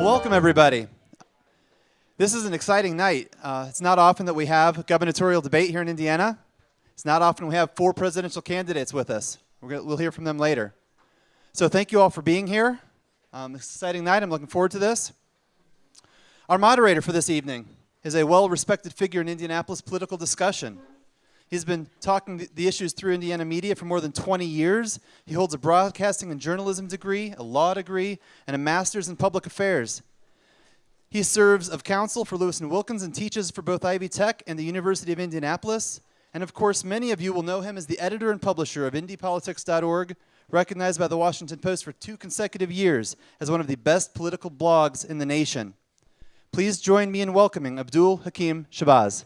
welcome everybody. This is an exciting night. It's not often that we have a gubernatorial debate here in Indiana. It's not often we have 4 presidential candidates with us. We'll hear from them later. So thank you all for being here. It's an exciting night. I'm looking forward to this. Our moderator for this evening is a well-respected figure in Indianapolis political discussion. He's been talking the issues through Indiana media for more than 20 years. He holds a broadcasting and journalism degree, a law degree, and a master's in public affairs. He serves of counsel for Lewis & Wilkins and teaches for both Ivy Tech and the University of Indianapolis. And of course, many of you will know him as the editor and publisher of IndyPolitics.org, recognized by the Washington Post for 2 consecutive years as one of the best political blogs in the nation. Please join me in welcoming Abdul-Hakim Shabazz.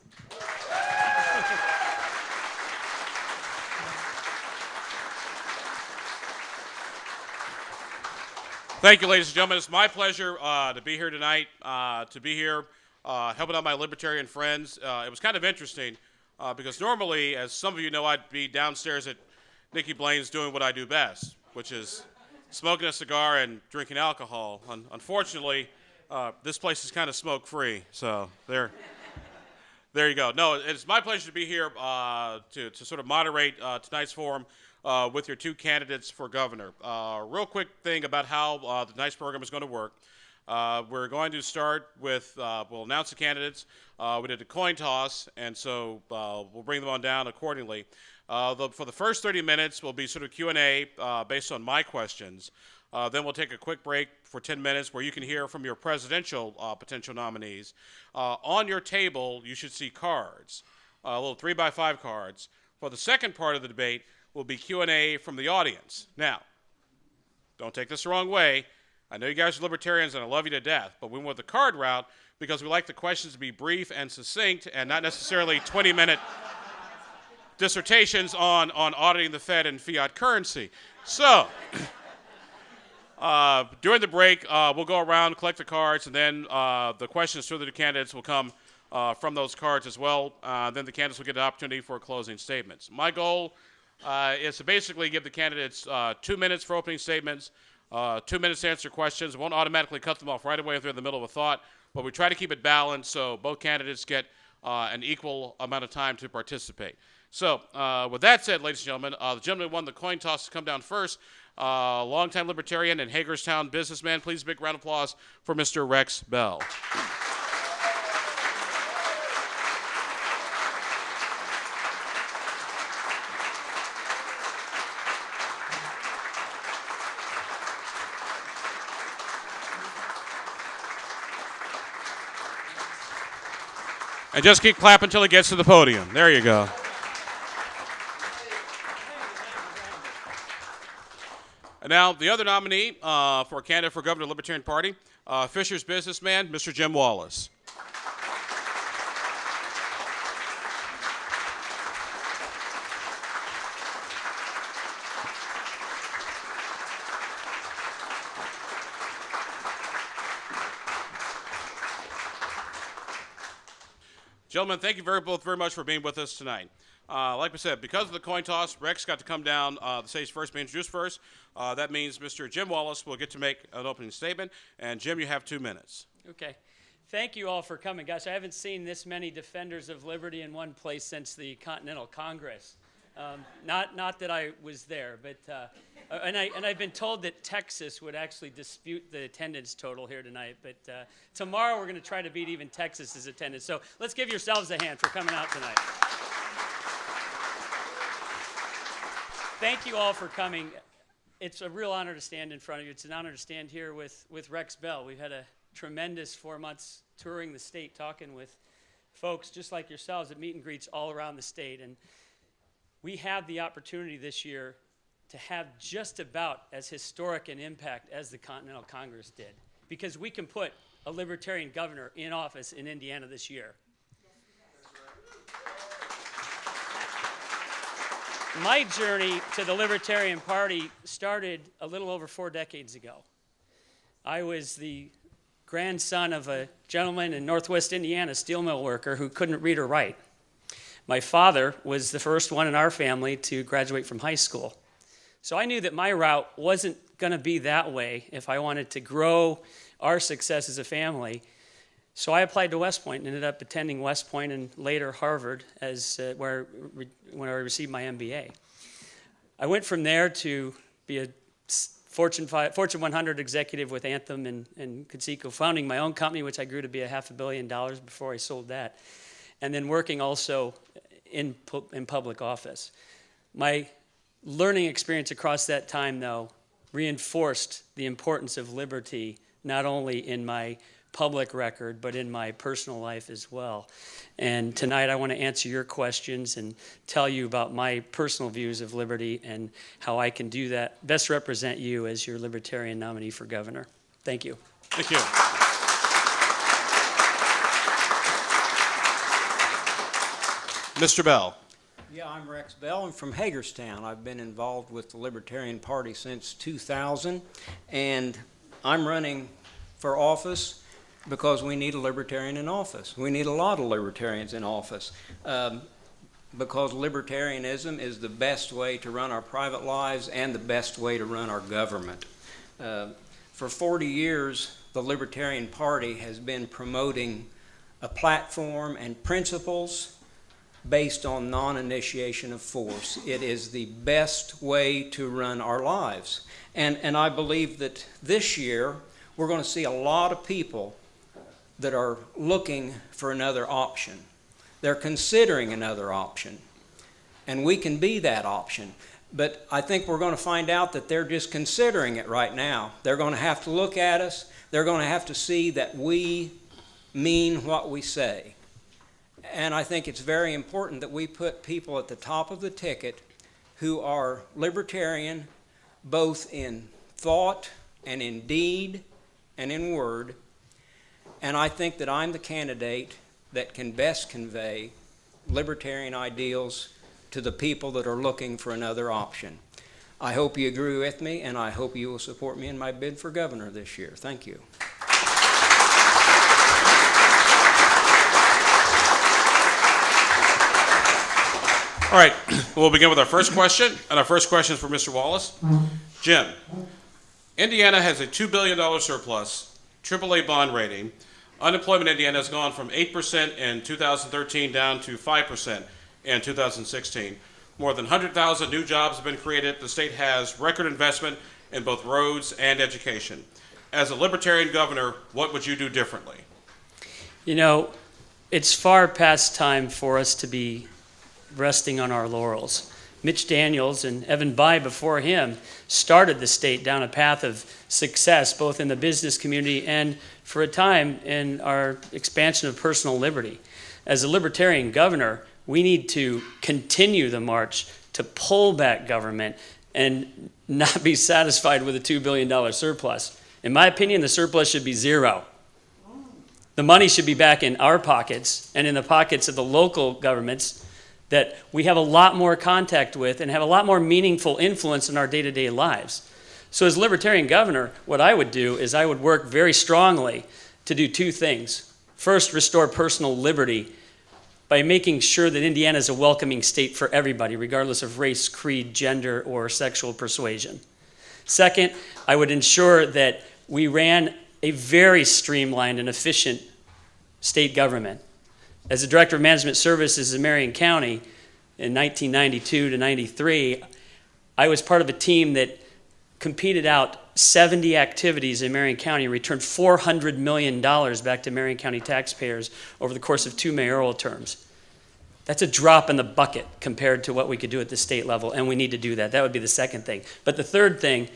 Thank you, ladies and gentlemen. It's my pleasure to be here tonight, helping out my libertarian friends. It was kind of interesting because normally, as some of you know, I'd be downstairs at Nikki Blaine's doing what I do best, which is smoking a cigar and drinking alcohol. Unfortunately, this place is kind of smoke-free, so there you go. No, it's my pleasure to be here to sort of moderate tonight's forum with your 2 candidates for governor. Real quick thing about how tonight's program is going to work. We're going to start with, we'll announce the candidates. We did a coin toss, and so we'll bring them on down accordingly. For the first 30 minutes will be sort of Q&A based on my questions. Then we'll take a quick break for 10 minutes where you can hear from your presidential potential nominees. On your table, you should see cards, little 3x5 cards. For the second part of the debate will be Q&A from the audience. Now, don't take this the wrong way. I know you guys are libertarians and I love you to death, but we went the card route because we like the questions to be brief and succinct and not necessarily 20-minute dissertations on auditing the Fed and fiat currency. So, during the break, we'll go around, collect the cards, and then the questions to the candidates will come from those cards as well. Then the candidates will get an opportunity for closing statements. My goal is to basically give the candidates 2 minutes for opening statements, 2 minutes to answer questions. Won't automatically cut them off right away if they're in the middle of a thought, but we try to keep it balanced so both candidates get an equal amount of time to participate. So with that said, ladies and gentlemen, the gentleman who won the coin toss to come down first, longtime libertarian and Hagerstown businessman. Please, a big round of applause for Mr. Rex Bell. And just keep clapping until he gets to the podium. There you go. And now the other nominee for candidate for governor of the Libertarian Party, Fisher's businessman, Mr. Jim Wallace. Gentlemen, thank you both very much for being with us tonight. Like we said, because of the coin toss, Rex got to come down the stage first, be introduced first. That means Mr. Jim Wallace will get to make an opening statement. And Jim, you have 2 minutes. Okay. Thank you all for coming. Gosh, I haven't seen this many defenders of liberty in one place since the Continental Congress. Not that I was there, but and I've been told that Texas would actually dispute the attendance total here tonight. But tomorrow we're going to try to beat even Texas's attendance. So let's give yourselves a hand for coming out tonight. Thank you all for coming. It's a real honor to stand in front of you. It's an honor to stand here with Rex Bell. We've had a tremendous 4 months touring the state, talking with folks just like yourselves at meet and greets all around the state. And we have the opportunity this year to have just about as historic an impact as the Continental Congress did, because we can put a libertarian governor in office in Indiana this year. My journey to the Libertarian Party started a little over 4 decades ago. I was the grandson of a gentleman in Northwest Indiana, steel mill worker, who couldn't read or write. My father was the first one in our family to graduate from high school. So I knew that my route wasn't going to be that way if I wanted to grow our success as a family. So I applied to West Point and ended up attending West Point and later Harvard when I received my MBA. I went from there to be a Fortune 100 executive with Anthem and Conseco, founding my own company, which I grew to be $500 million before I sold that, and then working also in public office. My learning experience across that time, though, reinforced the importance of liberty, not only in my public record, but in my personal life as well. And tonight I want to answer your questions and tell you about my personal views of liberty and how I can do that, best represent you as your libertarian nominee for governor. Thank you. Thank you. Mr. Bell. Yeah, I'm Rex Bell. I'm from Hagerstown. I've been involved with the Libertarian Party since 2000, and I'm running for office because we need a libertarian in office. We need a lot of libertarians in office because libertarianism is the best way to run our private lives and the best way to run our government. For 40 years, the Libertarian Party has been promoting a platform and principles based on non-initiation of force. It is the best way to run our lives. And I believe that this year, we're going to see a lot of people that are looking for another option. They're considering another option. And we can be that option. But I think we're going to find out that they're just considering it right now. They're going to have to look at us. They're going to have to see that we mean what we say. And I think it's very important that we put people at the top of the ticket who are libertarian, both in thought and in deed and in word. And I think that I'm the candidate that can best convey libertarian ideals to the people that are looking for another option. I hope you agree with me, and I hope you will support me in my bid for governor this year. Thank you. All right, we'll begin with our first question, and our first question is for Mr. Wallace. Jim, Indiana has a $2 billion surplus, AAA bond rating. Unemployment in Indiana has gone from 8% in 2013 down to 5% in 2016. More than 100,000 new jobs have been created. The state has record investment in both roads and education. As a libertarian governor, what would you do differently? You know, it's far past time for us to be resting on our laurels. Mitch Daniels and Evan Bayh before him started the state down a path of success, both in the business community and for a time in our expansion of personal liberty. As a libertarian governor, we need to continue the march to pull back government and not be satisfied with a $2 billion surplus. In my opinion, the surplus should be zero. The money should be back in our pockets and in the pockets of the local governments that we have a lot more contact with and have a lot more meaningful influence in our day-to-day lives. So as Libertarian governor, what I would do is I would work very strongly to do two things. First, restore personal liberty by making sure that Indiana is a welcoming state for everybody, regardless of race, creed, gender, or sexual persuasion. Second, I would ensure that we ran a very streamlined and efficient state government. As the Director of Management Services in Marion County in 1992 to 93, I was part of a team that competed out 70 activities in Marion County and returned $400 million back to Marion County taxpayers over the course of 2 mayoral terms. That's a drop in the bucket compared to what we could do at the state level, and we need to do that. That would be the second thing. But the third thing,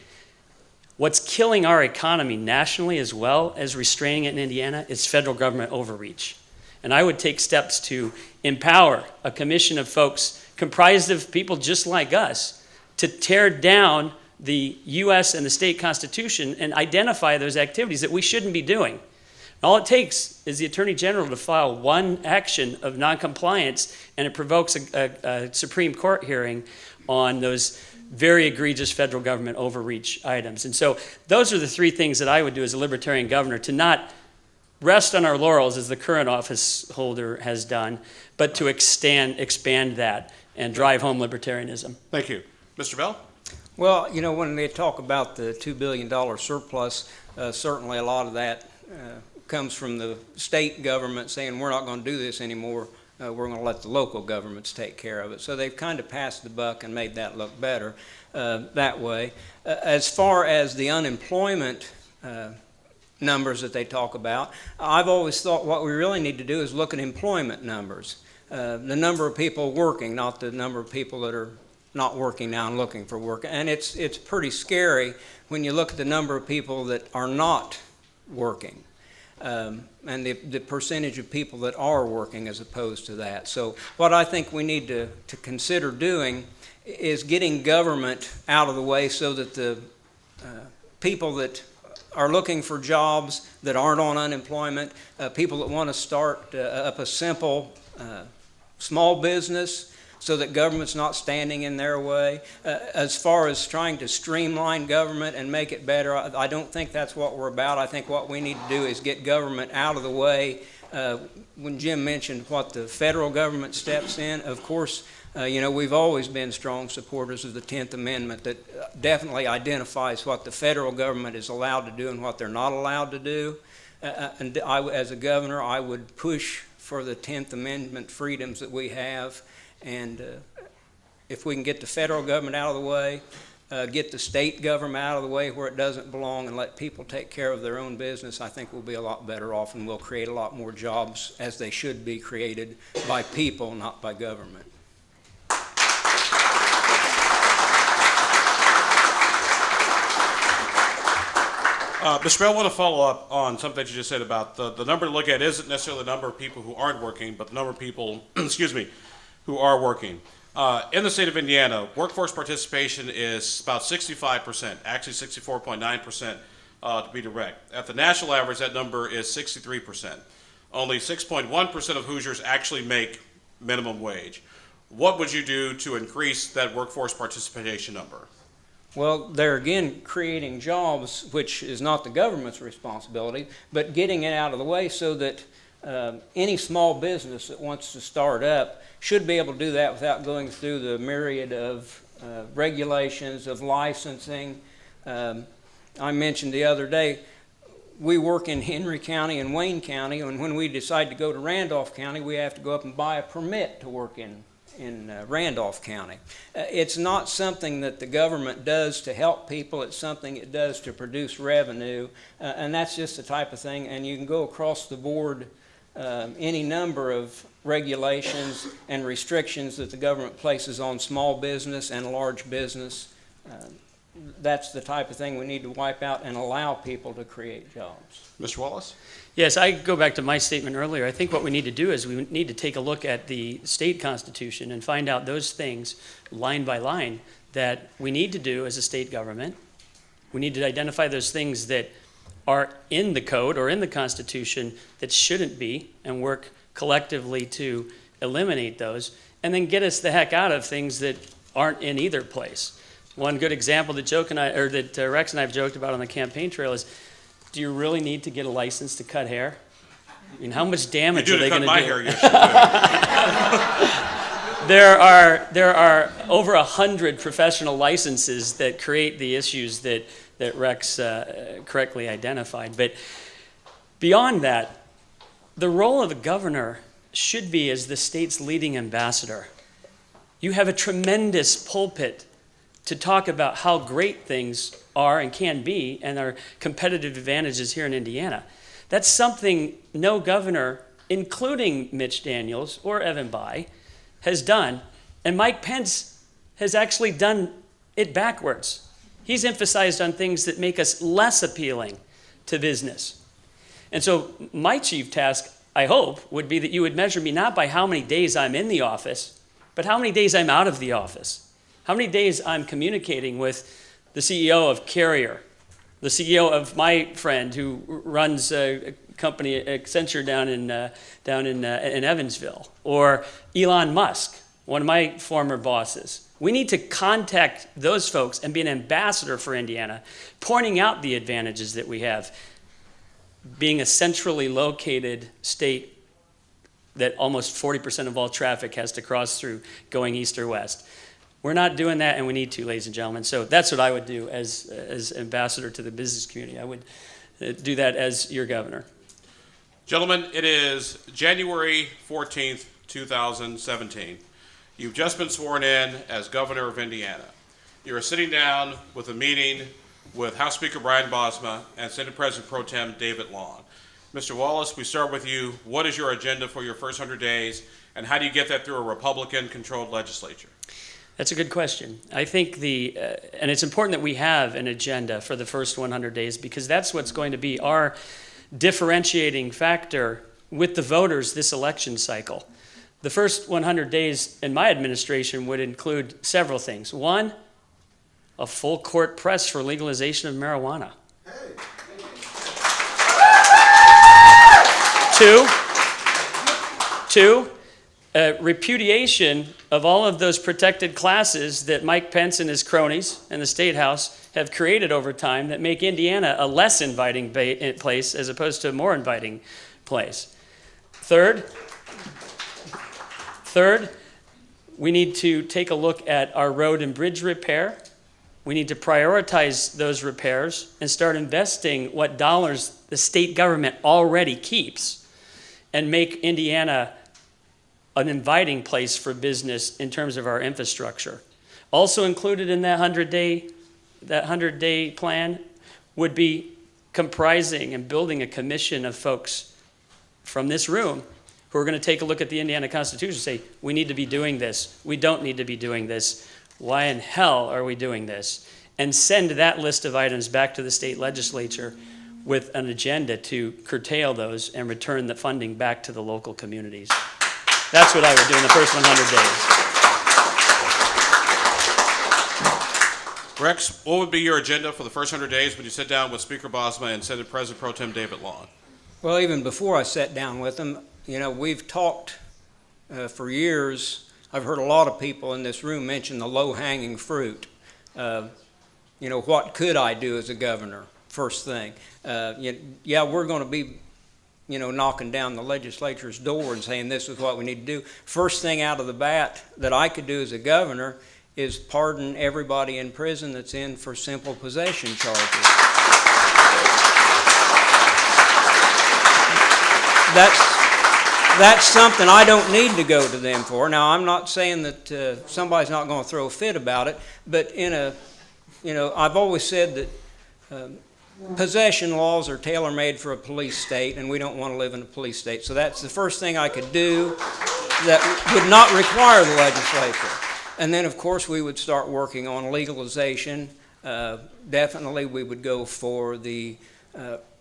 what's killing our economy nationally as well as restraining it in Indiana is federal government overreach. And I would take steps to empower a commission of folks comprised of people just like us to tear down the U.S. and the state constitution and identify those activities that we shouldn't be doing. All it takes is the Attorney General to file one action of noncompliance, and it provokes a Supreme Court hearing on those very egregious federal government overreach items. And so those are the three things that I would do as a Libertarian governor, to not rest on our laurels as the current office holder has done, but to expand that and drive home libertarianism. Thank you. Mr. Bell? Well, you know, when they talk about the $2 billion surplus, certainly a lot of that comes from the state government saying we're not going to do this anymore. We're going to let the local governments take care of it. So they've kind of passed the buck and made that look better that way. As far as the unemployment numbers that they talk about, I've always thought what we really need to do is look at employment numbers. The number of people working, not the number of people that are not working now and looking for work. And it's pretty scary when you look at the number of people that are not working. And the percentage of people that are working as opposed to that. So what I think we need to consider doing is getting government out of the way so that the people that are looking for jobs that aren't on unemployment, people that want to start up a simple small business so that government's not standing in their way. As far as trying to streamline government and make it better, I don't think that's what we're about. I think what we need to do is get government out of the way. When Jim mentioned what the federal government steps in, of course, you know, we've always been strong supporters of the 10th Amendment that definitely identifies what the federal government is allowed to do and what they're not allowed to do. And as a governor, I would push for the 10th Amendment freedoms that we have. And if we can get the federal government out of the way, get the state government out of the way where it doesn't belong, and let people take care of their own business, I think we'll be a lot better off, and we'll create a lot more jobs as they should be created by people, not by government. Mr. Bell, I want to follow up on something that you just said about the number to look at isn't necessarily the number of people who aren't working, but the number of people, excuse me, who are working. In the state of Indiana, workforce participation is about 65%, actually 64.9% to be direct. At the national average, that number is 63%. Only 6.1% of Hoosiers actually make minimum wage. What would you do to increase that workforce participation number? Well, they're again creating jobs, which is not the government's responsibility, but getting it out of the way so that any small business that wants to start up should be able to do that without going through the myriad of regulations, of licensing. I mentioned the other day, we work in Henry County and Wayne County, and when we decide to go to Randolph County, we have to go up and buy a permit to work in Randolph County. It's not something that the government does to help people, it's something it does to produce revenue, and that's just the type of thing, and you can go across the board any number of regulations and restrictions that the government places on small business and large business. That's the type of thing we need to wipe out and allow people to create jobs. Mr. Wallace? Yes, I go back to my statement earlier. I think what we need to do is we need to take a look at the state constitution and find out those things line by line that we need to do as a state government. We need to identify those things that are in the code or in the constitution that shouldn't be and work collectively to eliminate those, and then get us the heck out of things that aren't in either place. One good example that Rex and I have joked about on the campaign trail is, do you really need to get a license to cut hair? I mean, how much damage are they going to do? You do to cut my hair, yes, There are over 100 professional licenses that create the issues that Rex correctly identified. But beyond that, the role of the governor should be as the state's leading ambassador. You have a tremendous pulpit to talk about how great things are and can be and our competitive advantages here in Indiana. That's something no governor, including Mitch Daniels or Evan Bayh, has done. And Mike Pence has actually done it backwards. He's emphasized on things that make us less appealing to business. And so my chief task, I hope, would be that you would measure me not by how many days I'm in the office, but how many days I'm out of the office. How many days I'm communicating with the CEO of Carrier, the CEO of my friend who runs a company, Accenture, down in Evansville, or Elon Musk, one of my former bosses. We need to contact those folks and be an ambassador for Indiana, pointing out the advantages that we have, being a centrally located state that almost 40% of all traffic has to cross through going east or west. We're not doing that, and we need to, ladies and gentlemen. So that's what I would do as ambassador to the business community. I would do that as your governor. Gentlemen, it is January 14th, 2017. You've just been sworn in as governor of Indiana. You are sitting down with a meeting with House Speaker Brian Bosma and Senate President Pro Tem David Long. Mr. Wallace, we start with you. What is your agenda for your first 100 days, and how do you get that through a Republican-controlled legislature? That's a good question. I think and it's important that we have an agenda for the first 100 days, because that's what's going to be our differentiating factor with the voters this election cycle. The first 100 days in my administration would include several things. One, a full court press for legalization of marijuana. Two, repudiation of all of those protected classes that Mike Pence and his cronies and the State House have created over time that make Indiana a less inviting place as opposed to a more inviting place. Third, we need to take a look at our road and bridge repair. We need to prioritize those repairs and start investing what dollars the state government already keeps and make Indiana an inviting place for business in terms of our infrastructure. Also included in that 100-day plan would be comprising and building a commission of folks from this room who are going to take a look at the Indiana Constitution and say, we need to be doing this. We don't need to be doing this. Why in hell are we doing this? And send that list of items back to the state legislature with an agenda to curtail those and return the funding back to the local communities. That's what I would do in the first 100 days. Rex, what would be your agenda for the first 100 days when you sit down with Speaker Bosma and Senate President Pro Tem David Long? Well, even before I sat down with them, we've talked for years. I've heard a lot of people in this room mention the low-hanging fruit. What could I do as a governor? First thing. We're going to be knocking down the legislature's door and saying this is what we need to do. First thing out of the bat that I could do as a governor is pardon everybody in prison that's in for simple possession charges. That's something I don't need to go to them for. Now, I'm not saying that somebody's not going to throw a fit about it, but I've always said that possession laws are tailor-made for a police state, and we don't want to live in a police state. So that's the first thing I could do that would not require the legislature. And then, of course, we would start working on legalization. Definitely we would go for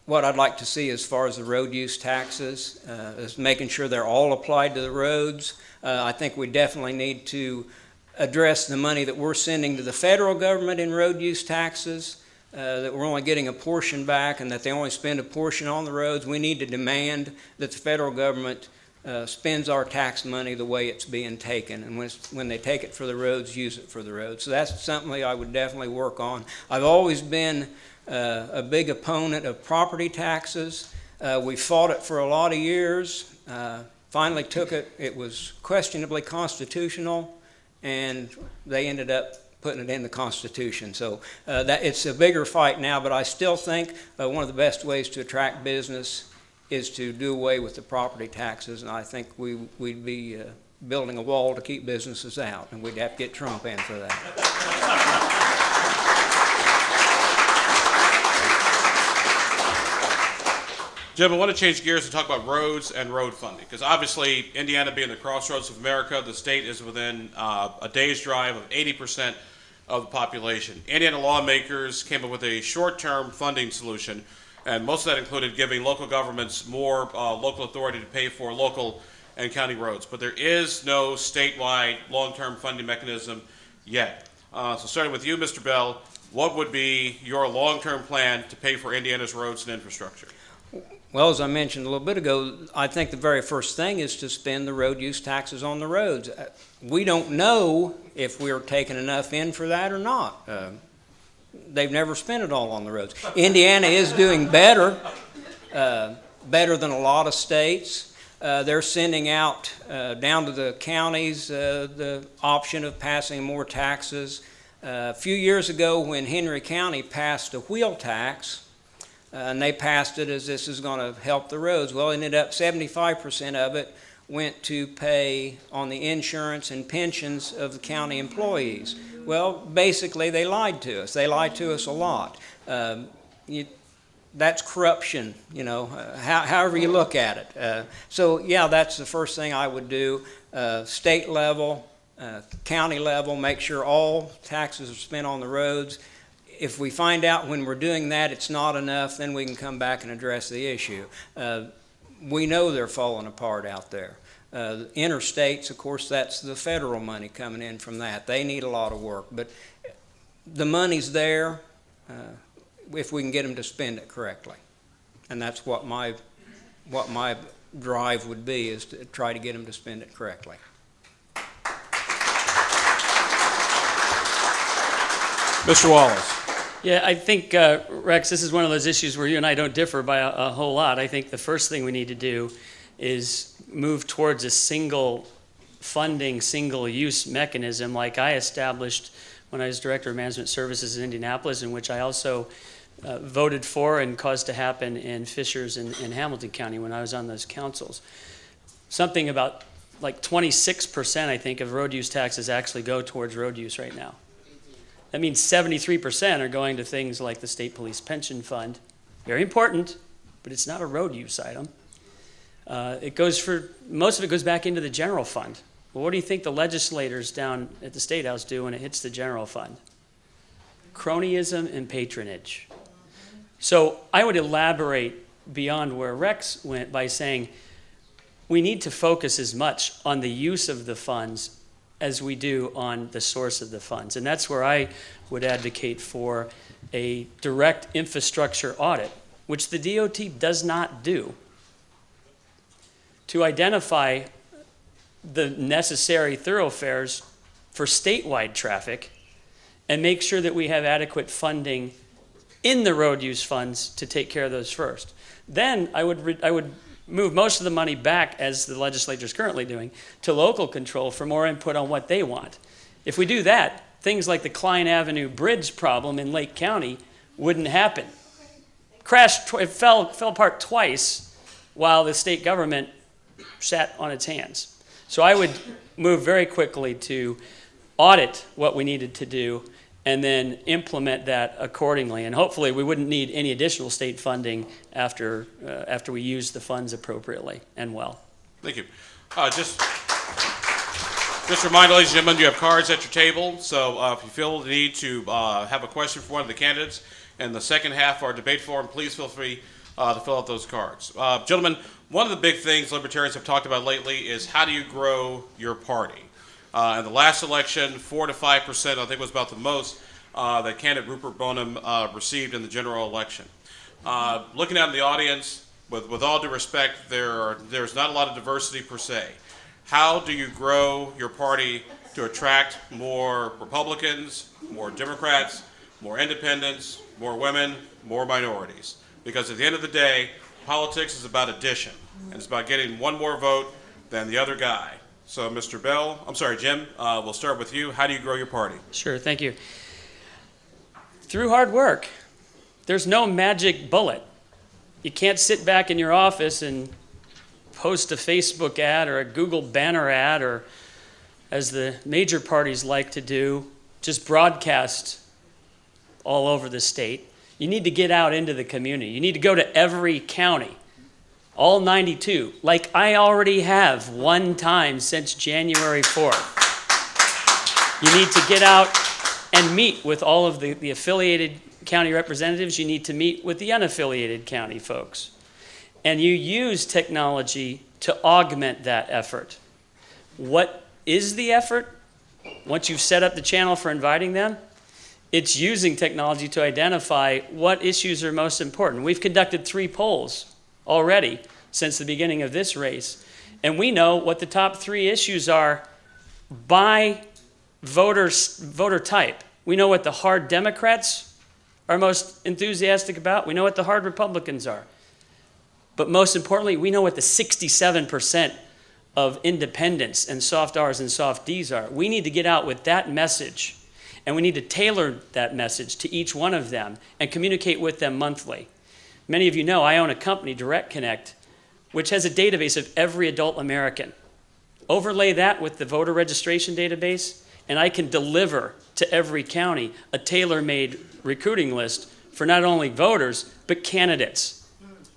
what I'd like to see as far as the road use taxes, is making sure they're all applied to the roads. I think we definitely need to address the money that we're sending to the federal government in road use taxes. That we're only getting a portion back and that they only spend a portion on the roads. We need to demand that the federal government spends our tax money the way it's being taken. And when they take it for the roads, use it for the roads. So that's something I would definitely work on. I've always been a big opponent of property taxes. We fought it for a lot of years. Finally took it. It was questionably constitutional, and they ended up putting it in the Constitution. So that it's a bigger fight now, but I still think one of the best ways to attract business is to do away with the property taxes, and I think we'd be building a wall to keep businesses out, and we'd have to get Trump in for that. Jim, I want to change gears and talk about roads and road funding, because obviously Indiana being the crossroads of America, the state is within a day's drive of 80% of the population. Indiana lawmakers came up with a short-term funding solution, and most of that included giving local governments more local authority to pay for local and county roads. But there is no statewide long-term funding mechanism yet. So starting with you, Mr. Bell, what would be your long-term plan to pay for Indiana's roads and infrastructure? Well, as I mentioned a little bit ago, I think the very first thing is to spend the road use taxes on the roads. We don't know if we're taking enough in for that or not. They've never spent it all on the roads. Indiana is doing better than a lot of states. They're sending out down to the counties the option of passing more taxes. A few years ago when Henry County passed a wheel tax, and they passed it as this is going to help the roads. Well, it ended up 75% of it went to pay on the insurance and pensions of the county employees. Well, basically they lied to us. They lied to us a lot. That's corruption, you know, however you look at it. So yeah, that's the first thing I would do. State level, county level, make sure all taxes are spent on the roads. If we find out when we're doing that it's not enough, then we can come back and address the issue. We know they're falling apart out there. Interstates, of course, that's the federal money coming in from that. They need a lot of work, but the money's there if we can get them to spend it correctly. And that's what my drive would be, is to try to get them to spend it correctly. Mr. Wallace. Yeah, I think, Rex, this is one of those issues where you and I don't differ by a whole lot. I think the first thing we need to do is move towards a single funding, single use mechanism like I established when I was Director of Management Services in Indianapolis, in which I also voted for and caused to happen in Fishers and Hamilton County when I was on those councils. Something about like 26%, I think, of road use taxes actually go towards road use right now. That means 73% are going to things like the State Police Pension Fund. Very important, but it's not a road use item. Most of it goes back into the general fund. Well, what do you think the legislators down at the State House do when it hits the general fund? Cronyism and patronage. So I would elaborate beyond where Rex went by saying we need to focus as much on the use of the funds as we do on the source of the funds. And that's where I would advocate for a direct infrastructure audit, which the DOT does not do, to identify the necessary thoroughfares for statewide traffic and make sure that we have adequate funding in the road use funds to take care of those first. Then I would move most of the money back, as the legislature is currently doing, to local control for more input on what they want. If we do that, things like the Klein Avenue Bridge problem in Lake County wouldn't happen. It fell apart twice while the state government sat on its hands. So I would move very quickly to audit what we needed to do and then implement that accordingly. And hopefully we wouldn't need any additional state funding after we use the funds appropriately and well. Thank you. Just remind, ladies and gentlemen, you have cards at your table. So if you feel the need to have a question for one of the candidates in the second half of our debate forum, please feel free to fill out those cards. Gentlemen, one of the big things libertarians have talked about lately is how do you grow your party? In the last election, 4 to 5%, I think was about the most that candidate Rupert Bonham received in the general election. Looking out in the audience, with all due respect, there's not a lot of diversity per se. How do you grow your party to attract more Republicans, more Democrats, more independents, more women, more minorities? Because at the end of the day, politics is about addition, and it's about getting one more vote than the other guy. So, Jim, we'll start with you. How do you grow your party? Sure, thank you. Through hard work. There's no magic bullet. You can't sit back in your office and post a Facebook ad or a Google banner ad, or, as the major parties like to do, just broadcast all over the state. You need to get out into the community. You need to go to every county, all 92, like I already have one time since January 4th. You need to get out and meet with all of the affiliated county representatives. You need to meet with the unaffiliated county folks. And you use technology to augment that effort. What is the effort? Once you've set up the channel for inviting them, it's using technology to identify what issues are most important. We've conducted 3 polls already since the beginning of this race, and we know what the top 3 issues are by voter type. We know what the hard Democrats are most enthusiastic about. We know what the hard Republicans are. But most importantly, we know what the 67% of independents and soft R's and soft D's are. We need to get out with that message, and we need to tailor that message to each one of them and communicate with them monthly. Many of you know I own a company, Direct Connect, which has a database of every adult American. Overlay that with the voter registration database, and I can deliver to every county a tailor-made recruiting list for not only voters, but candidates,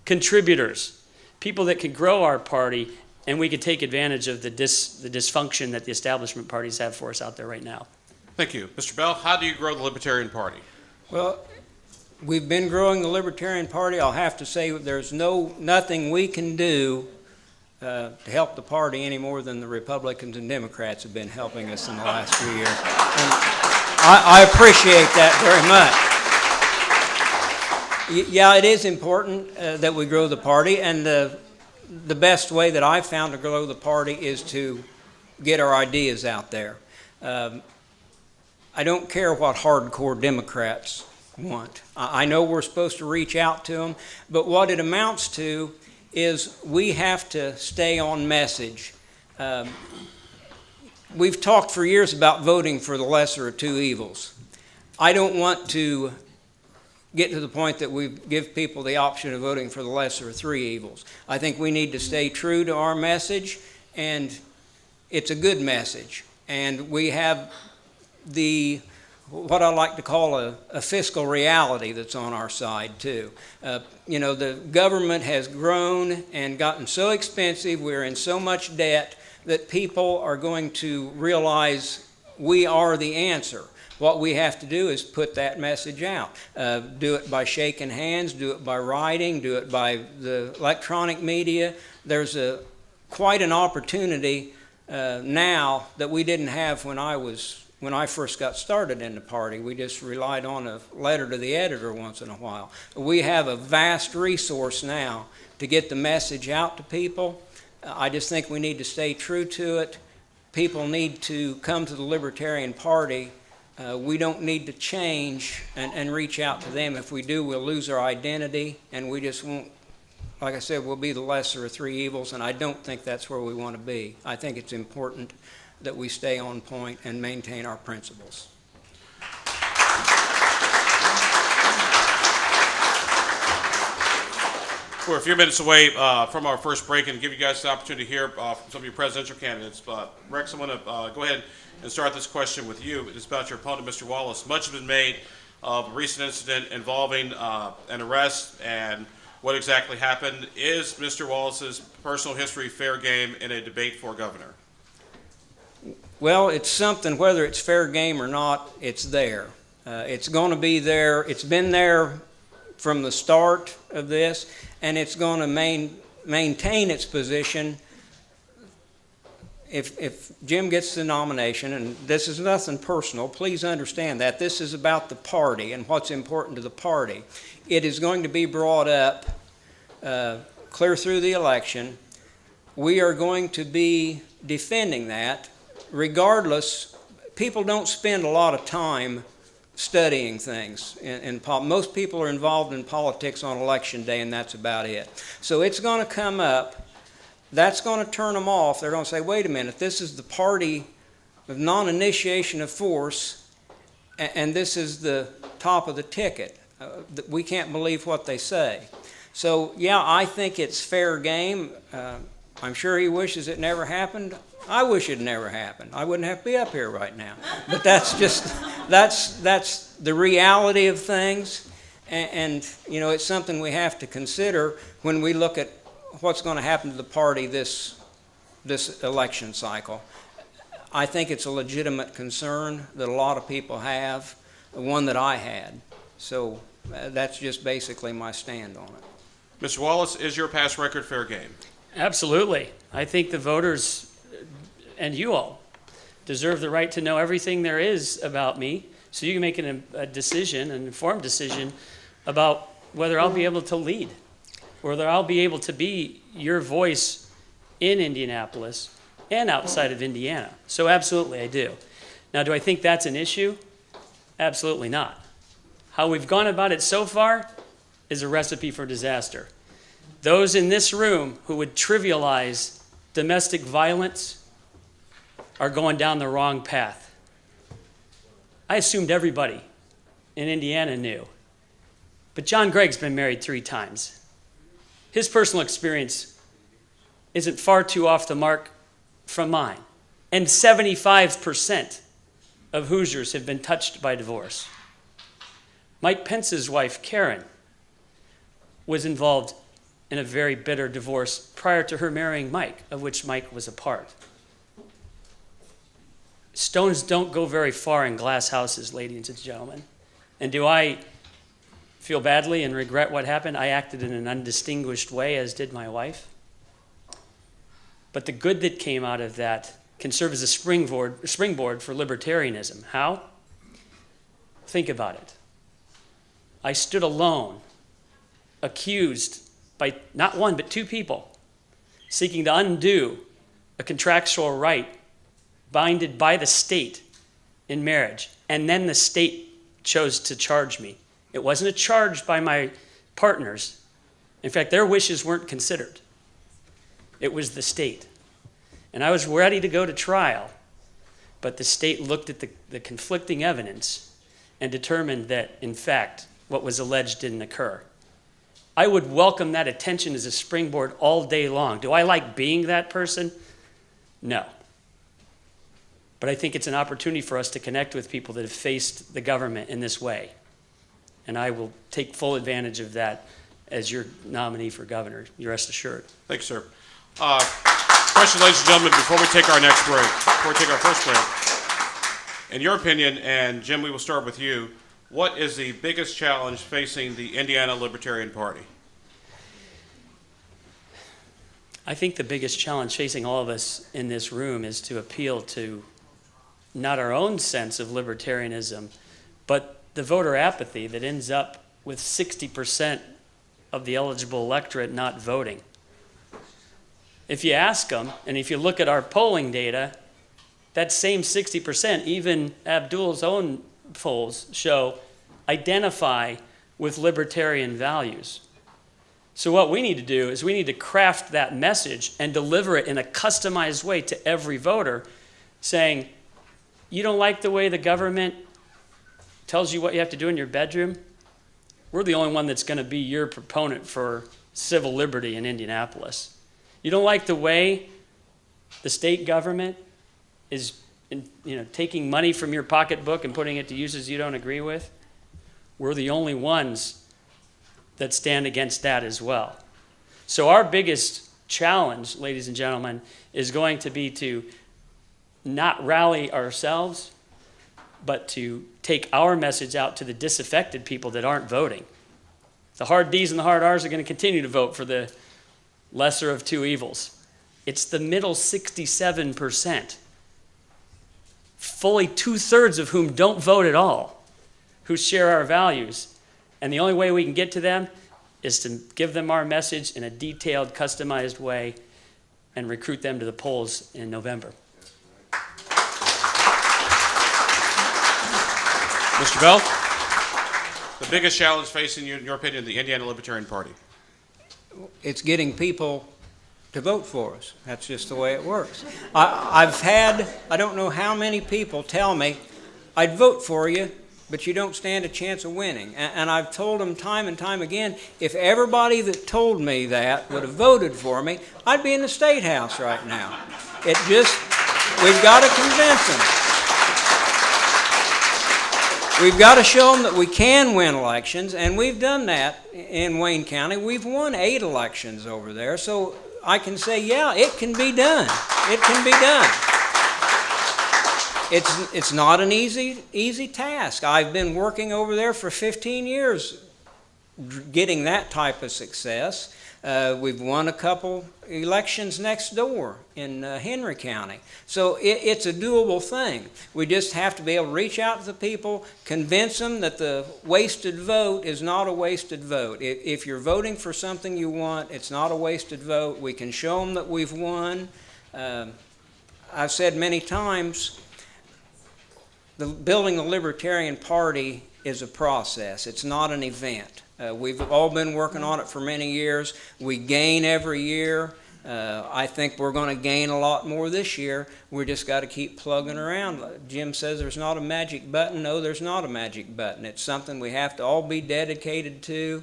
contributors, people that can grow our party, and we could take advantage of the dysfunction that the establishment parties have for us out there right now. Thank you. Mr. Bell, how do you grow the Libertarian Party? Well, we've been growing the Libertarian Party. I'll have to say there's nothing we can do to help the party any more than the Republicans and Democrats have been helping us in the last few years. And I appreciate that very much. Yeah, it is important that we grow the party, and the best way that I've found to grow the party is to get our ideas out there. I don't care what hardcore Democrats want. I know we're supposed to reach out to them, but what it amounts to is we have to stay on message. We've talked for years about voting for the lesser of two evils. I don't want to get to the point that we give people the option of voting for the lesser of three evils. I think we need to stay true to our message, and it's a good message. And we have what I like to call a fiscal reality that's on our side too. You know, the government has grown and gotten so expensive, we're in so much debt that people are going to realize we are the answer. What we have to do is put that message out. Do it by shaking hands, do it by writing, do it by the electronic media. There's quite an opportunity now that we didn't have when I first got started in the party. We just relied on a letter to the editor once in a while. We have a vast resource now to get the message out to people. I just think we need to stay true to it. People need to come to the Libertarian Party. We don't need to change and reach out to them. If we do, we'll lose our identity, and we just won't, like I said, we'll be the lesser of three evils, and I don't think that's where we want to be. I think it's important that we stay on point and maintain our principles. We're a few minutes away from our first break, and give you guys the opportunity to hear from some of your presidential candidates. Rex, I'm going to go ahead and start this question with you. It's about your opponent, Mr. Wallace. Much has been made of a recent incident involving an arrest and what exactly happened. Is Mr. Wallace's personal history fair game in a debate for governor? Well, it's something, whether it's fair game or not, it's there. It's going to be there. It's been there from the start of this, and it's going to maintain its position. If Jim gets the nomination, and this is nothing personal, please understand that. This is about the party and what's important to the party. It is going to be brought up clear through the election. We are going to be defending that. Regardless, people don't spend a lot of time studying things. Most people are involved in politics on election day, and that's about it. So it's going to come up. That's going to turn them off. They're going to say, wait a minute, this is the party of non-initiation of force, and this is the top of the ticket. We can't believe what they say. So, yeah, I think it's fair game. I'm sure he wishes it never happened. I wish it never happened. I wouldn't have to be up here right now. But that's just, that's the reality of things. And, you know, it's something we have to consider when we look at what's going to happen to the party this election cycle. I think it's a legitimate concern that a lot of people have, one that I had. So that's just basically my stand on it. Mr. Wallace, is your past record fair game? Absolutely. I think the voters and you all deserve the right to know everything there is about me, so you can make a decision, an informed decision, about whether I'll be able to lead, or whether I'll be able to be your voice in Indianapolis and outside of Indiana. So absolutely I do. Now, do I think that's an issue? Absolutely not. How we've gone about it so far is a recipe for disaster. Those in this room who would trivialize domestic violence are going down the wrong path. I assumed everybody in Indiana knew. But John Gregg's been married 3 times. His personal experience isn't far too off the mark from mine. And 75% of Hoosiers have been touched by divorce. Mike Pence's wife, Karen, was involved in a very bitter divorce prior to her marrying Mike, of which Mike was a part. Stones don't go very far in glass houses, ladies and gentlemen. And do I feel badly and regret what happened? I acted in an undistinguished way, as did my wife. But the good that came out of that can serve as a springboard for libertarianism. How? Think about it. I stood alone, accused by not one but 2 people, seeking to undo a contractual right binded by the state in marriage. And then the state chose to charge me. It wasn't a charge by my partners. In fact, their wishes weren't considered. It was the state. And I was ready to go to trial, but the state looked at the conflicting evidence and determined that, in fact, what was alleged didn't occur. I would welcome that attention as a springboard all day long. Do I like being that person? No. But I think it's an opportunity for us to connect with people that have faced the government in this way. And I will take full advantage of that as your nominee for governor. You rest assured. Thanks, sir. Question, ladies and gentlemen, before we take our next break, before we take our first break, in your opinion, and Jim, we will start with you, what is the biggest challenge facing the Indiana Libertarian Party? I think the biggest challenge facing all of us in this room is to appeal to not our own sense of libertarianism, but the voter apathy that ends up with 60% of the eligible electorate not voting. If you ask them, and if you look at our polling data, that same 60%, even Abdul's own polls show, identify with libertarian values. So what we need to do is we need to craft that message and deliver it in a customized way to every voter, saying, you don't like the way the government tells you what you have to do in your bedroom? We're the only one that's going to be your proponent for civil liberty in Indianapolis. You don't like the way the state government is taking money from your pocketbook and putting it to uses you don't agree with? We're the only ones that stand against that as well. So our biggest challenge, ladies and gentlemen, is going to be to not rally ourselves, but to take our message out to the disaffected people that aren't voting. The hard D's and the hard R's are going to continue to vote for the lesser of 2 evils. It's the middle 67%, fully 2/3 of whom don't vote at all, who share our values. And the only way we can get to them is to give them our message in a detailed, customized way and recruit them to the polls in November. Mr. Bell, the biggest challenge facing you, in your opinion, the Indiana Libertarian Party? It's getting people to vote for us. That's just the way it works. I've had, I don't know how many people tell me, I'd vote for you, but you don't stand a chance of winning. And I've told them time and time again, if everybody that told me that would have voted for me, I'd be in the State House right now. We've got to convince them. We've got to show them that we can win elections, and we've done that in Wayne County. We've won 8 elections over there, so I can say, yeah, it can be done. It can be done. It's not an easy task. I've been working over there for 15 years getting that type of success. We've won a couple elections next door in Henry County. So it's a doable thing. We just have to be able to reach out to the people, convince them that the wasted vote is not a wasted vote. If you're voting for something you want, it's not a wasted vote. We can show them that we've won. I've said many times, building the Libertarian Party is a process. It's not an event. We've all been working on it for many years. We gain every year. I think we're going to gain a lot more this year. We just got to keep plugging around. Jim says there's not a magic button. No, there's not a magic button. It's something we have to all be dedicated to,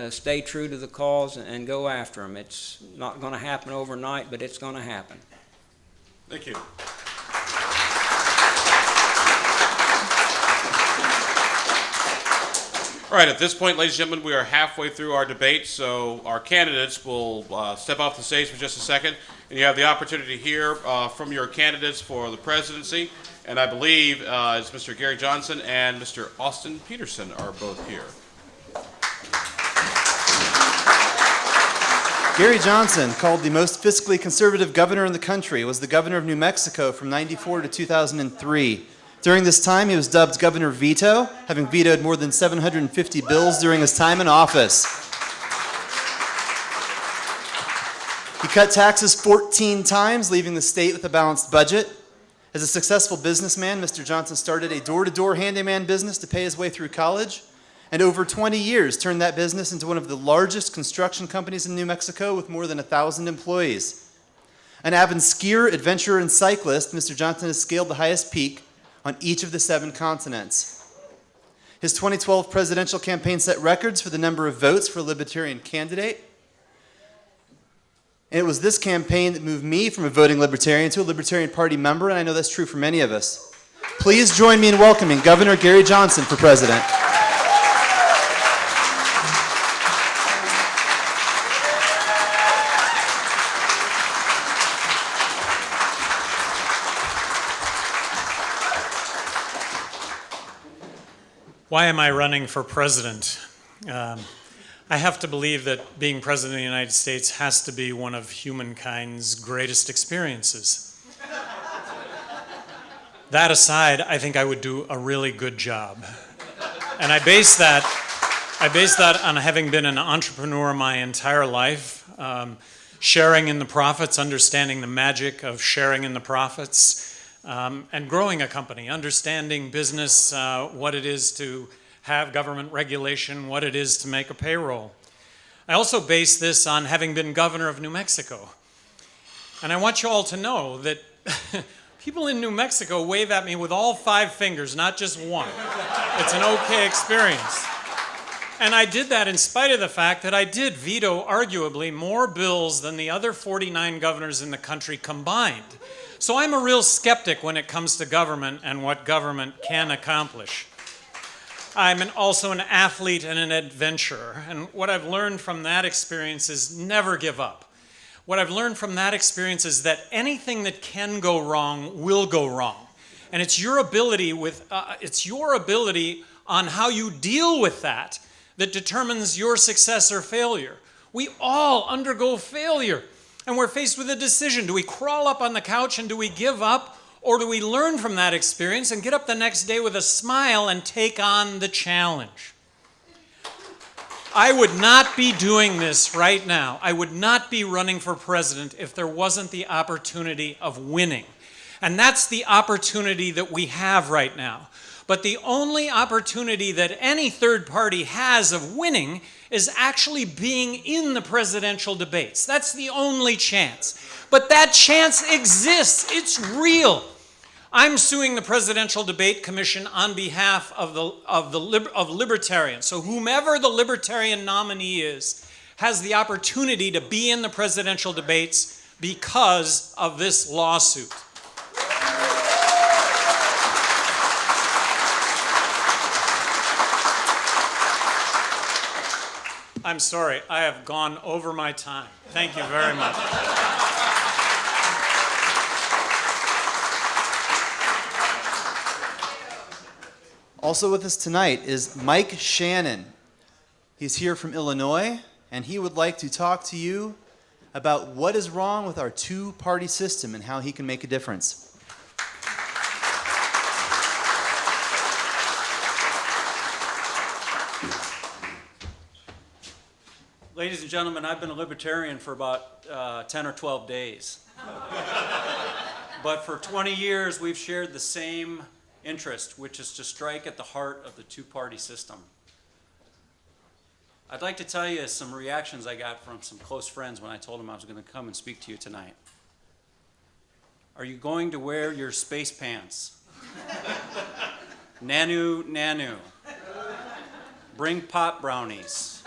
stay true to the cause, and go after them. It's not going to happen overnight, but it's going to happen. Thank you. All right, at this point, ladies and gentlemen, we are halfway through our debate, so our candidates will step off the stage for just a second, and you have the opportunity to hear from your candidates for the presidency, and I believe it's Mr. Gary Johnson and Mr. Austin Peterson are both here. Gary Johnson, called the most fiscally conservative governor in the country, was the governor of New Mexico from '94 to 2003. During this time, he was dubbed Governor Veto, having vetoed more than 750 bills during his time in office. He cut taxes 14 times, leaving the state with a balanced budget. As a successful businessman, Mr. Johnson started a door-to-door handyman business to pay his way through college, and over 20 years turned that business into one of the largest construction companies in New Mexico with more than 1,000 employees. An avid skier, adventurer, and cyclist, Mr. Johnson has scaled the highest peak on each of the 7 continents. His 2012 presidential campaign set records for the number of votes for a Libertarian candidate. And it was this campaign that moved me from a voting Libertarian to a Libertarian Party member, and I know that's true for many of us. Please join me in welcoming Governor Gary Johnson for president. Why am I running for president? I have to believe that being president of the United States has to be one of humankind's greatest experiences. That aside, I think I would do a really good job. And I base that on having been an entrepreneur my entire life, sharing in the profits, understanding the magic of sharing in the profits, and growing a company, understanding business, what it is to have government regulation, what it is to make a payroll. I also base this on having been governor of New Mexico. And I want you all to know that people in New Mexico wave at me with all 5 fingers, not just one. It's an okay experience. And I did that in spite of the fact that I did veto arguably more bills than the other 49 governors in the country combined. So I'm a real skeptic when it comes to government and what government can accomplish. I'm also an athlete and an adventurer, and what I've learned from that experience is never give up. What I've learned from that experience is that anything that can go wrong will go wrong, and it's your ability on how you deal with that that determines your success or failure. We all undergo failure. And we're faced with a decision. Do we crawl up on the couch and do we give up? Or do we learn from that experience and get up the next day with a smile and take on the challenge? I would not be doing this right now. I would not be running for president if there wasn't the opportunity of winning. And that's the opportunity that we have right now. But the only opportunity that any third party has of winning is actually being in the presidential debates. That's the only chance. But that chance exists. It's real. I'm suing the Presidential Debate Commission on behalf of libertarians. So whomever the libertarian nominee is has the opportunity to be in the presidential debates because of this lawsuit. I'm sorry, I have gone over my time. Thank you very much. Also with us tonight is Mike Shannon. He's here from Illinois, and he would like to talk to you about what is wrong with our 2-party system and how he can make a difference. Ladies and gentlemen, I've been a libertarian for about 10 or 12 days. But for 20 years, we've shared the same interest, which is to strike at the heart of the two-party system. I'd like to tell you some reactions I got from some close friends when I told them I was going to come and speak to you tonight. Are you going to wear your space pants? Nanu, nanu. Bring pot brownies.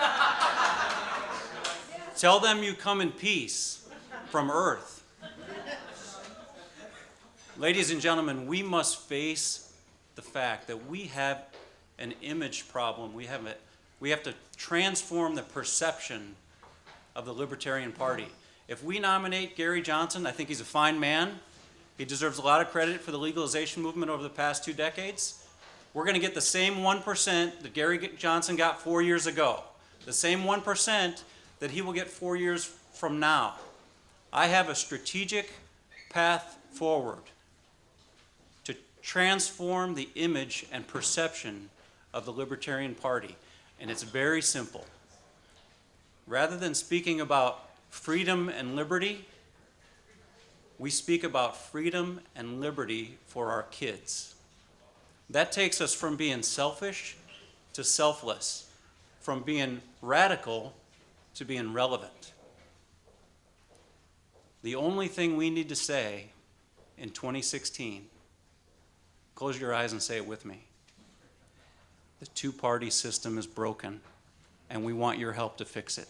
Tell them you come in peace from Earth. Ladies and gentlemen, we must face the fact that we have an image problem. We have to transform the perception of the Libertarian Party. If we nominate Gary Johnson, I think he's a fine man. He deserves a lot of credit for the legalization movement over the past 2 decades. We're going to get the same 1% that Gary Johnson got 4 years ago. The same 1% that he will get 4 years from now. I have a strategic path forward to transform the image and perception of the Libertarian Party. And it's very simple. Rather than speaking about freedom and liberty, we speak about freedom and liberty for our kids. That takes us from being selfish to selfless, from being radical to being relevant. The only thing we need to say in 2016, close your eyes and say it with me. The two-party system is broken, and we want your help to fix it.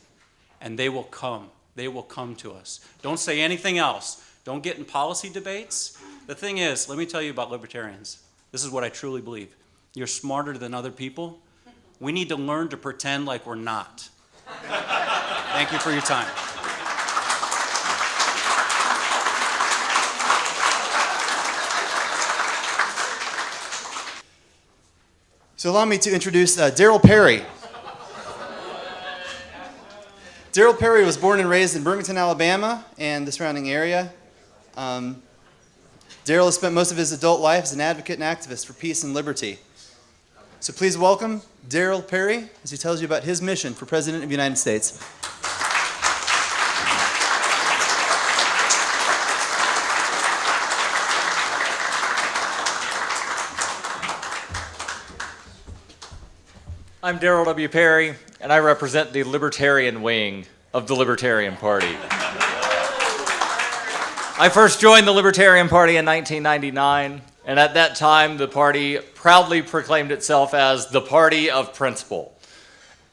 And they will come. They will come to us. Don't say anything else. Don't get in policy debates. The thing is, let me tell you about libertarians. This is what I truly believe. You're smarter than other people. We need to learn to pretend like we're not. Thank you for your time. So allow me to introduce Darryl Perry. Darryl Perry was born and raised in Birmingham, Alabama, and the surrounding area. Darryl has spent most of his adult life as an advocate and activist for peace and liberty. So please welcome Darryl Perry as he tells you about his mission for President of the United States. I'm Darryl W. Perry, and I represent the Libertarian wing of the Libertarian Party. I first joined the Libertarian Party in 1999, and at that time the party proudly proclaimed itself as the party of principle.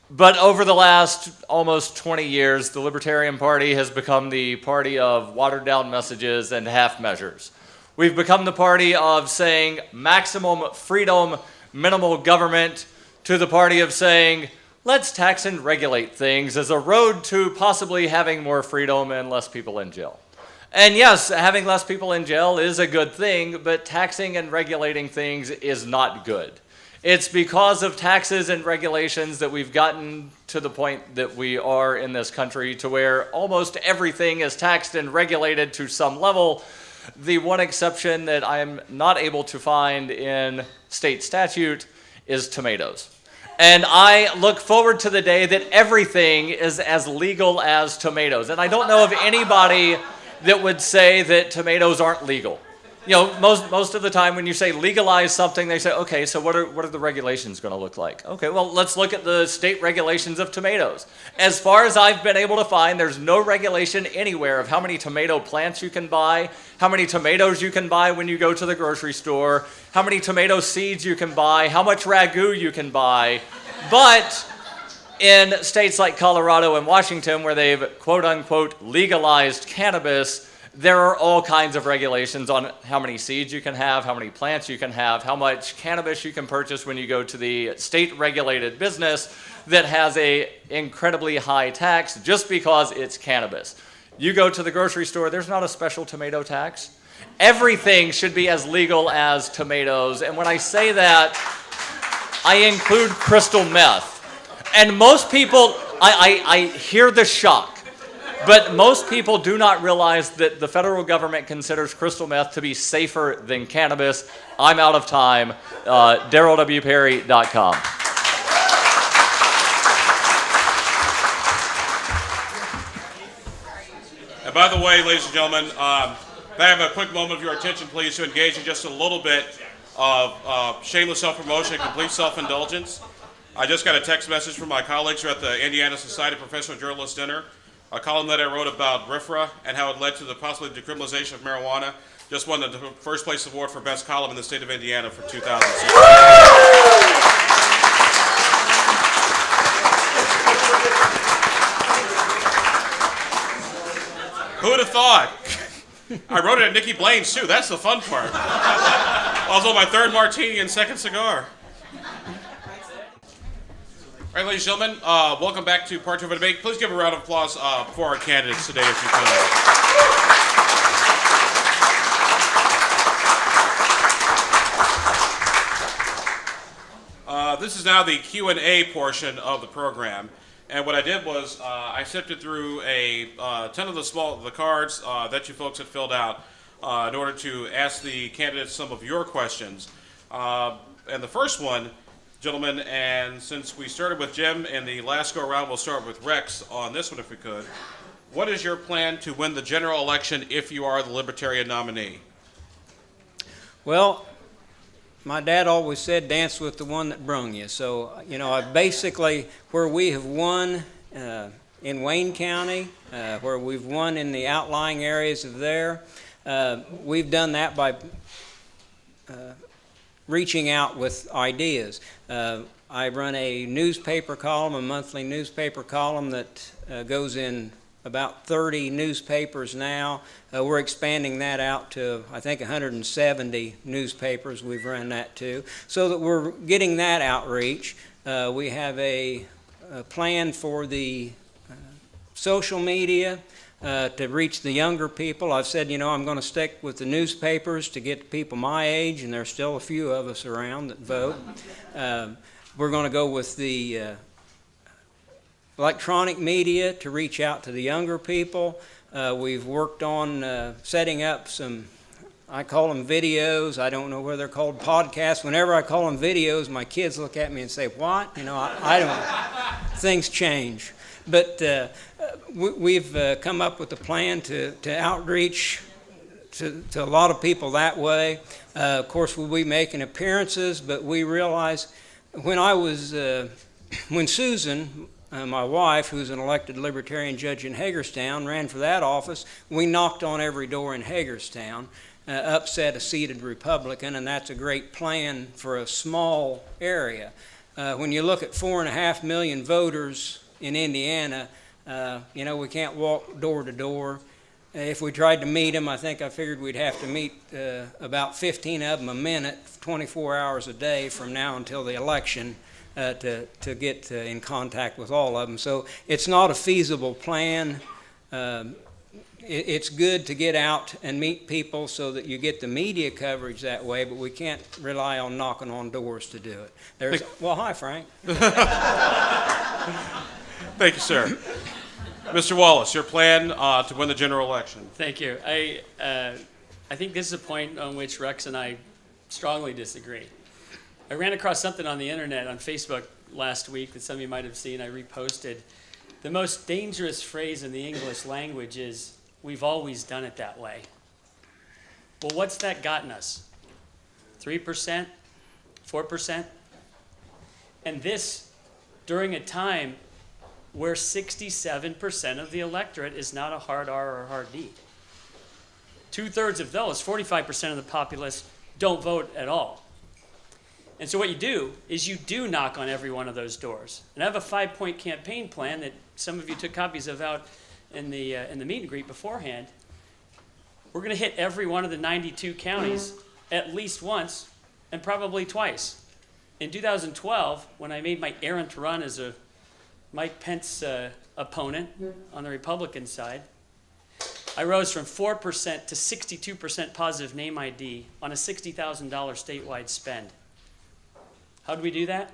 But over the last almost 20 years, the Libertarian Party has become the party of watered-down messages and half measures. We've become the party of saying maximum freedom, minimal government, to the party of saying, let's tax and regulate things as a road to possibly having more freedom and less people in jail. And yes, having less people in jail is a good thing, but taxing and regulating things is not good. It's because of taxes and regulations that we've gotten to the point that we are in this country, to where almost everything is taxed and regulated to some level. The one exception that I'm not able to find in state statute is tomatoes. And I look forward to the day that everything is as legal as tomatoes. And I don't know of anybody that would say that tomatoes aren't legal. You know, most of the time when you say legalize something, they say, okay, so what are the regulations going to look like? Okay, well, let's look at the state regulations of tomatoes. As far as I've been able to find, there's no regulation anywhere of how many tomato plants you can buy, how many tomatoes you can buy when you go to the grocery store, how many tomato seeds you can buy, how much ragu you can buy. But in states like Colorado and Washington, where they've quote-unquote legalized cannabis, there are all kinds of regulations on how many seeds you can have, how many plants you can have, how much cannabis you can purchase when you go to the state-regulated business that has an incredibly high tax just because it's cannabis. You go to the grocery store, there's not a special tomato tax. Everything should be as legal as tomatoes. And when I say that, I include crystal meth. And most people, I hear the shock. But most people do not realize that the federal government considers crystal meth to be safer than cannabis. I'm out of time. DarrylWPerry.com. And by the way, ladies and gentlemen, may I have a quick moment of your attention, please, to engage in just a little bit of shameless self-promotion and complete self-indulgence. I just got a text message from my colleagues who are at the Indiana Society of Professional Journalists dinner, a column that I wrote about RFRA and how it led to the possible decriminalization of marijuana. Just won the first place award for best column in the state of Indiana for 2006. Who would have thought? I wrote it at Nikki Blaine's too. That's the fun part. Also, my third martini and second cigar. All right, ladies and gentlemen, welcome back to part 2 of the debate. Please give a round of applause for our candidates today, if you could. This is now the Q&A portion of the program. And what I did was I sifted through a ton of the cards that you folks had filled out in order to ask the candidates some of your questions. And the first one, gentlemen, and since we started with Jim in the last go around, we'll start with Rex on this one if we could. What is your plan to win the general election if you are the Libertarian nominee? Well, my dad always said, dance with the one that brung you. So, you know, I basically, where we have won in Wayne County, where we've won in the outlying areas of there, we've done that by reaching out with ideas. I run a newspaper column, a monthly newspaper column that goes in about 30 newspapers now. We're expanding that out to, I think, 170 newspapers we've run that to, so that we're getting that outreach. We have a plan for the social media to reach the younger people. I've said, you know, I'm going to stick with the newspapers to get people my age, and there's still a few of us around that vote. We're going to go with the electronic media to reach out to the younger people. We've worked on setting up some, I call them videos. I don't know whether they're called podcasts. Whenever I call them videos, my kids look at me and say, what? You know, I don't, things change. But we've come up with a plan to outreach to a lot of people that way. Of course, we'll be making appearances, but we realize when Susan, my wife, who's an elected Libertarian judge in Hagerstown, ran for that office, we knocked on every door in Hagerstown, upset a seated Republican, and that's a great plan for a small area. When you look at 4.5 million voters in Indiana, you know, we can't walk door to door. If we tried to meet them, I figured we'd have to meet about 15 of them a minute, 24 hours a day from now until the election. To get in contact with all of them. So it's not a feasible plan. It's good to get out and meet people so that you get the media coverage that way, but we can't rely on knocking on doors to do it. Well, hi, Frank. Thank you, sir. Mr. Wallace, your plan to win the general election. Thank you. I think this is a point on which Rex and I strongly disagree. I ran across something on the internet, on Facebook last week that some of you might have seen. I reposted. The most dangerous phrase in the English language is, we've always done it that way. Well, what's that gotten us? 3%? 4%? And this during a time where 67% of the electorate is not a hard R or a hard D. 2/3 of those, 45% of the populace, don't vote at all. And so what you do is you do knock on every one of those doors. And I have a 5-point campaign plan that some of you took copies of out in the meet and greet beforehand. We're going to hit every one of the 92 counties at least once and probably twice. In 2012, when I made my errant run as a Mike Pence opponent on the Republican side, I rose from 4% to 62% positive name ID on a $60,000 statewide spend. How do we do that?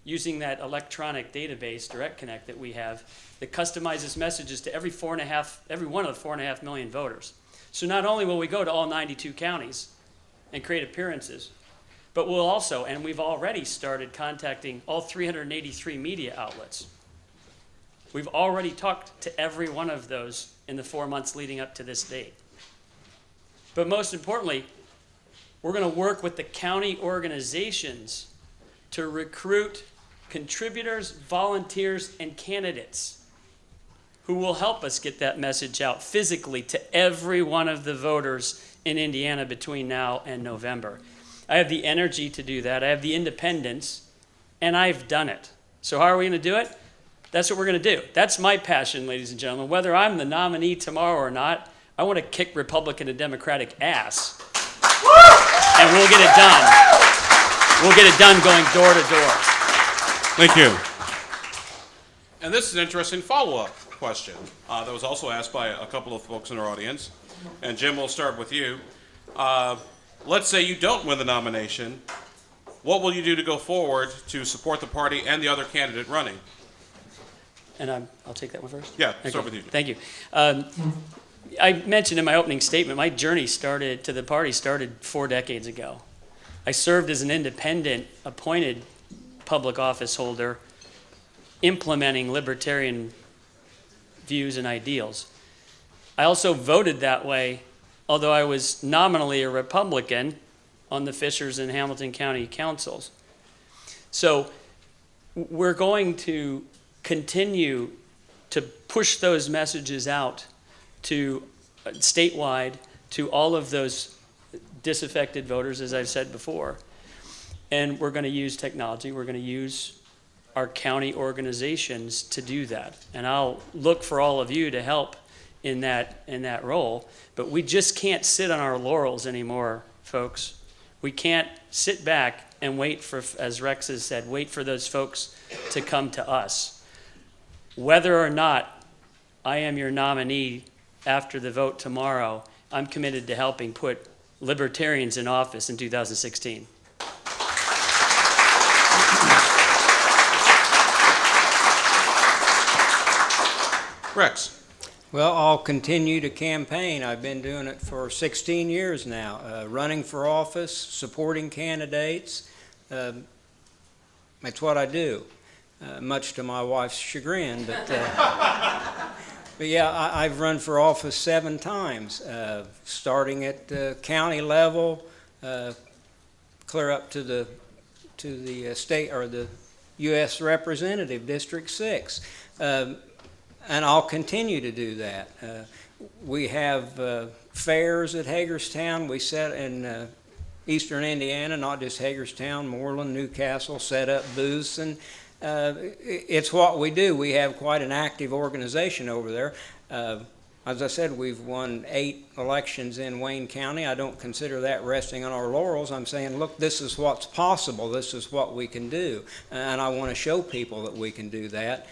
Using that electronic database, Direct Connect, that we have, that customizes messages to every one of the 4.5 million voters. So not only will we go to all 92 counties and create appearances, but we'll also, and we've already started contacting all 383 media outlets. We've already talked to every one of those in the 4 months leading up to this date. But most importantly, We're going to work with the county organizations to recruit contributors, volunteers, and candidates who will help us get that message out physically to every one of the voters in Indiana between now and November. I have the energy to do that. I have the independence, and I've done it. So how are we going to do it? That's what we're going to do. That's my passion, ladies and gentlemen. Whether I'm the nominee tomorrow or not, I want to kick Republican and Democratic ass. And we'll get it done. We'll get it done going door to door. Thank you. And this is an interesting follow-up question that was also asked by a couple of folks in our audience. And Jim, we'll start with you. Let's say you don't win the nomination. What will you do to go forward to support the party and the other candidate running? And I'll take that one first? Yeah, Okay. start with you. Thank you. I mentioned in my opening statement, my journey to the party started 4 decades ago. I served as an independent, appointed public office holder, implementing libertarian views and ideals. I also voted that way, although I was nominally a Republican on the Fishers and Hamilton County councils. So we're going to continue to push those messages out to statewide, to all of those disaffected voters, as I've said before. And we're going to use technology. We're going to use our county organizations to do that. And I'll look for all of you to help in that role. But we just can't sit on our laurels anymore, folks. We can't sit back and wait for, as Rex has said, wait for those folks to come to us. Whether or not I am your nominee after the vote tomorrow, I'm committed to helping put libertarians in office in 2016. Rex. Well, I'll continue to campaign. I've been doing it for 16 years now, running for office, supporting candidates. That's what I do, much to my wife's chagrin. But yeah, I've run for office 7 times, starting at the county level, clear up to the state or the U.S. Representative, District 6. And I'll continue to do that. We have fairs at Hagerstown. We set in eastern Indiana, not just Hagerstown, Moreland, Newcastle, set up booths, and it's what we do. We have quite an active organization over there. As I said, we've won 8 elections in Wayne County. I don't consider that resting on our laurels. I'm saying, look, this is what's possible. This is what we can do. And I want to show people that we can do that.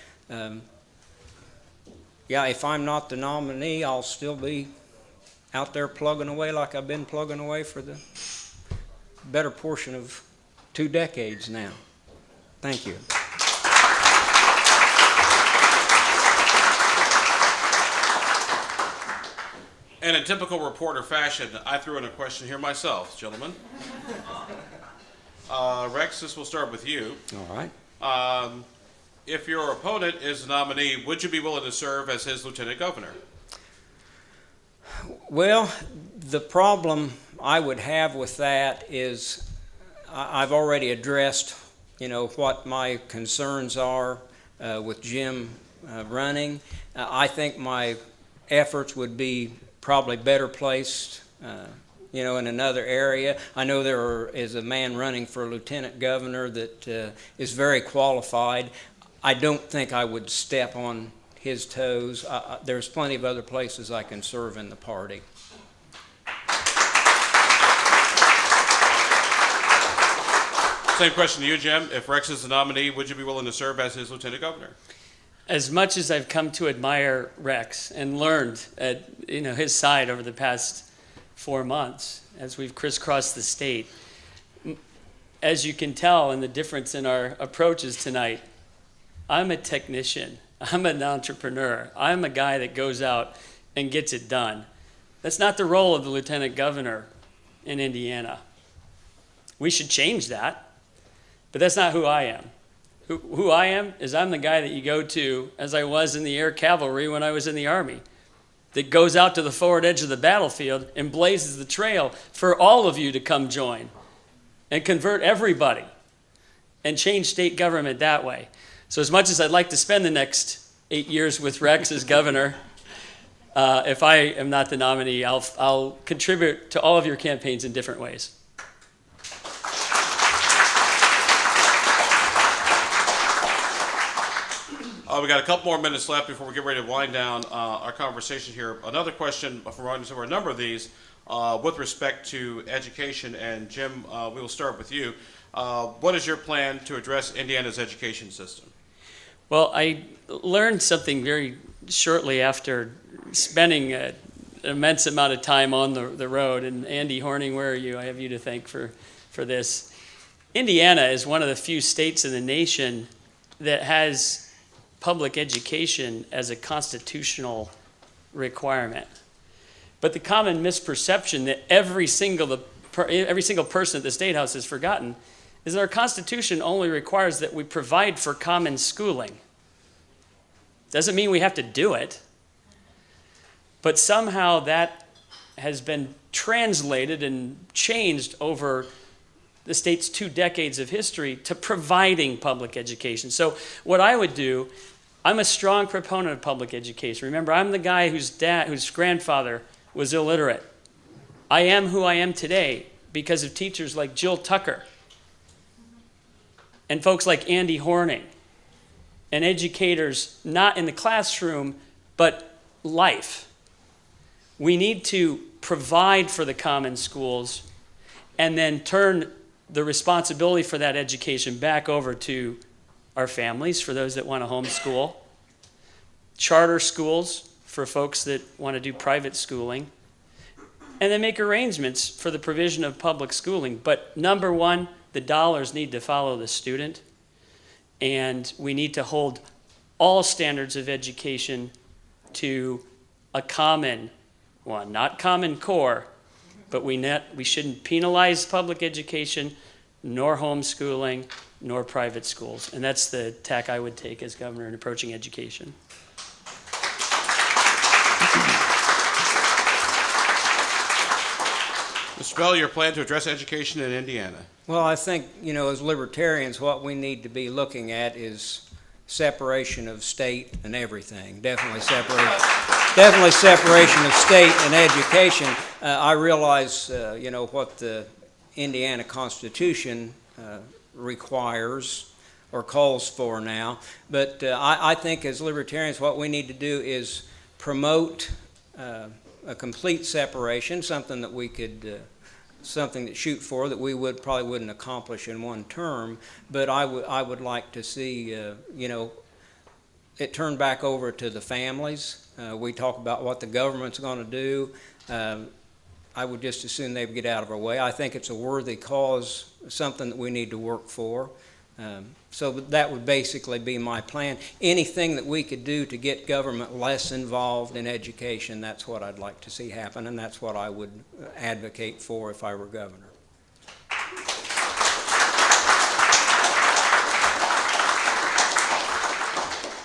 Yeah, if I'm not the nominee, I'll still be out there plugging away like I've been plugging away for the better portion of 2 decades now. Thank you. And in typical reporter fashion, I threw in a question here myself, gentlemen. Rex, this will start with you. All right. If your opponent is the nominee, would you be willing to serve as his lieutenant governor? Well, the problem I would have with that is I've already addressed, what my concerns are with Jim running. I think my efforts would be probably better placed, in another area. I know there is a man running for lieutenant governor that is very qualified. I don't think I would step on his toes. There's plenty of other places I can serve in the party. Same question to you, Jim. If Rex is the nominee, would you be willing to serve as his lieutenant governor? As much as I've come to admire Rex and learned at his side over the past 4 months as we've crisscrossed the state, as you can tell in the difference in our approaches tonight, I'm a technician. I'm an entrepreneur. I'm a guy that goes out and gets it done. That's not the role of the lieutenant governor in Indiana. We should change that, but that's not who I am. Who I am is I'm the guy that you go to, as I was in the Air Cavalry when I was in the Army. that goes out to the forward edge of the battlefield and blazes the trail for all of you to come join and convert everybody and change state government that way. So as much as I'd like to spend the next 8 years with Rex as governor, if I am not the nominee, I'll contribute to all of your campaigns in different ways. We got a couple more minutes left before we get ready to wind down our conversation here. Another question from audience over a number of these with respect to education. And Jim, we will start with you. What is your plan to address Indiana's education system? Well, I learned something very shortly after spending an immense amount of time on the road. And Andy Horning, where are you? I have you to thank for this. Indiana is one of the few states in the nation that has public education as a constitutional requirement. But the common misperception that every single person at the State House has forgotten is that our Constitution only requires that we provide for common schooling. Doesn't mean we have to do it, but somehow that has been translated and changed over the state's 2 decades of history to providing public education. So what I would do, I'm a strong proponent of public education. Remember, I'm the guy whose grandfather was illiterate. I am who I am today because of teachers like Jill Tucker and folks like Andy Horning and educators not in the classroom, but life. We need to provide for the common schools and then turn the responsibility for that education back over to our families, for those that want to homeschool, charter schools for folks that want to do private schooling, and then make arrangements for the provision of public schooling. But number one, the dollars need to follow the student, and we need to hold all standards of education to a common one, not Common Core, but we shouldn't penalize public education, nor homeschooling, nor private schools. And that's the tack I would take as governor in approaching education. Mr. Bell, your plan to address education in Indiana. Well, I think, as libertarians, what we need to be looking at is separation of state and everything. Definitely separation of state and education. I realize, what the Indiana Constitution requires or calls for now, but I think as libertarians, what we need to do is promote a complete separation, something that we could something to shoot for that we probably wouldn't accomplish in one term, but I would like to see it turned back over to the families. We talk about what the government's going to do. I would just as soon they get out of our way. I think it's a worthy cause, something that we need to work for. So that would basically be my plan. Anything that we could do to get government less involved in education, that's what I'd like to see happen, and that's what I would advocate for if I were governor.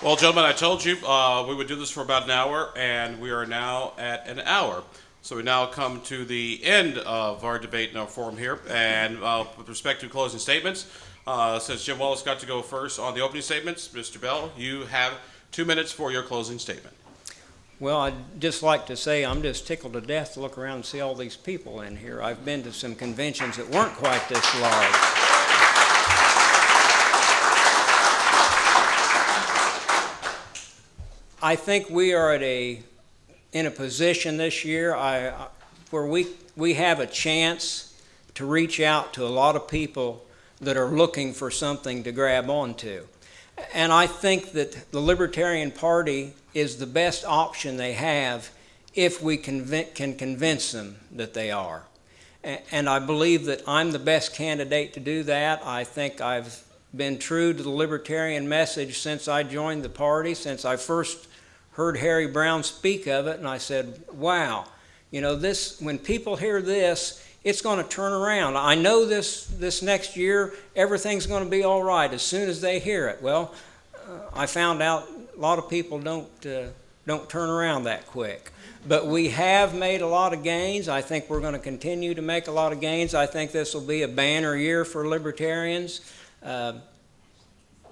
Well, gentlemen, I told you we would do this for about an hour, and we are now at an hour. So we now come to the end of our debate in our forum here. And with respect to closing statements, since Jim Wallace got to go first on the opening statements, Mr. Bell, you have 2 minutes for your closing statement. Well, I'd just like to say I'm just tickled to death to look around and see all these people in here. I've been to some conventions that weren't quite this large. I think we are in a position this year where we have a chance to reach out to a lot of people that are looking for something to grab onto. And I think that the Libertarian Party is the best option they have if we can convince them that they are. And I believe that I'm the best candidate to do that. I think I've been true to the Libertarian message since I joined the party, since I first heard Harry Brown speak of it, and I said, wow, when people hear this, it's going to turn around. I know this next year, everything's going to be all right as soon as they hear it. Well, I found out a lot of people don't turn around that quick. But we have made a lot of gains. I think we're going to continue to make a lot of gains. I think this will be a banner year for libertarians. And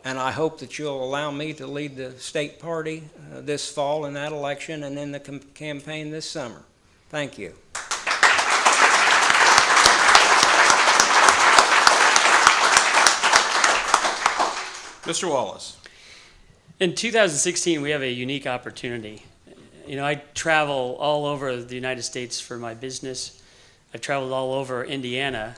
I hope that you'll allow me to lead the state party this fall in that election and in the campaign this summer. Thank you. Mr. Wallace. In 2016, we have a unique opportunity. You know, I travel all over the United States for my business. I've traveled all over Indiana